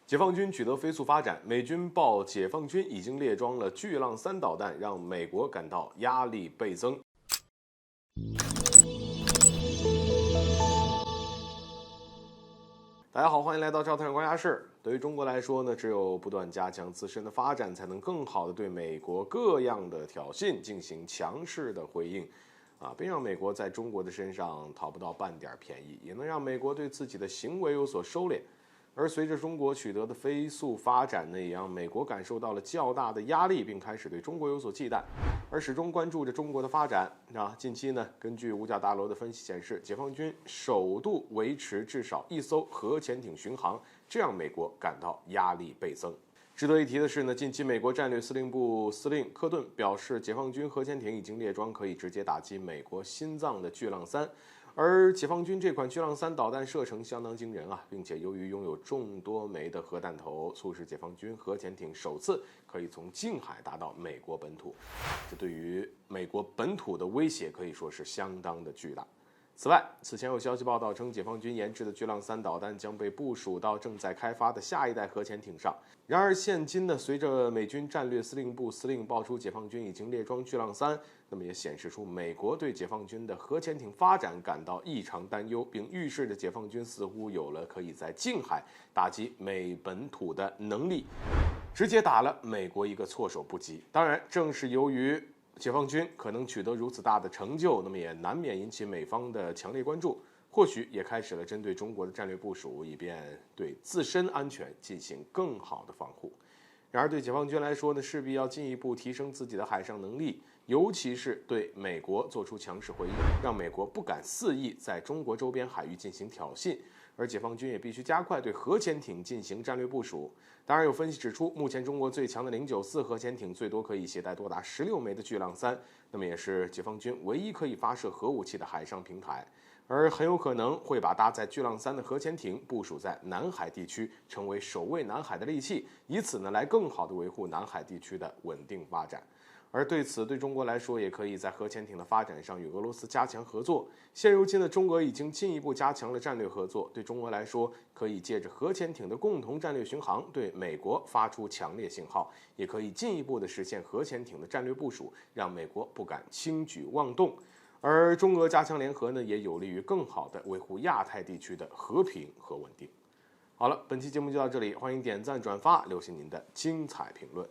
解放军取得飞速发展，美军报解放军已经列装了巨浪3导弹，让美国感到压力倍增。大家好，欢迎来到赵特任观察室。对于中国来说呢，只有不断加强自身的发展，才能更好地对美国各样的挑衅进行强势的回应，并让美国在中国的身上讨不到半点便宜，也能让美国对自己的行为有所收敛。而随着中国取得的飞速发展呢，也让美国感受到了较大的压力，并开始对中国有所忌惮，而始终关注着中国的发展。近期呢，根据五角大楼的分析显示，解放军首度维持至少1艘核潜艇巡航，这让美国感到压力倍增。值得一提的是呢，近期美国战略司令部司令科顿表示，解放军核潜艇已经列装可以直接打击美国心脏的巨浪3。而解放军这款巨浪3导弹射程相当惊人并且由于拥有众多枚的核弹头，促使解放军核潜艇首次可以从近海达到美国本土，这对于美国本土的威胁可以说是相当的巨大。此外，此前有消息报道称，解放军研制的巨浪3导弹将被部署到正在开发的下一代核潜艇上。然而，现今呢，随着美军战略司令部司令爆出解放军已经列装巨浪3，那么也显示出美国对解放军的核潜艇发展感到异常担忧，并预示着解放军似乎有了可以在近海打击美本土的能力，直接打了美国一个措手不及。当然，正是由于解放军可能取得如此大的成就，那么也难免引起美方的强烈关注，或许也开始了针对中国的战略部署，以便对自身安全进行更好的防护。然而，对解放军来说呢，势必要进一步提升自己的海上能力，尤其是对美国做出强势回应，让美国不敢肆意在中国周边海域进行挑衅。而解放军也必须加快对核潜艇进行战略部署。当然，有分析指出，目前中国最强的094核潜艇最多可以携带多达16枚的巨浪3，那么也是解放军唯一可以发射核武器的海上平台，而很有可能会把搭载巨浪3的核潜艇部署在南海地区，成为守卫南海的利器，以此呢来更好地维护南海地区的稳定发展。而对此，对中国来说，也可以在核潜艇的发展上与俄罗斯加强合作。现如今的中俄已经进一步加强了战略合作，对中俄来说，可以借着核潜艇的共同战略巡航，对美国发出强烈信号，也可以进一步的实现核潜艇的战略部署，让美国不敢轻举妄动。而中俄加强联合呢，也有利于更好的维护亚太地区的和平和稳定。好了，本期节目就到这里，欢迎点赞转发，留下您的精彩评论。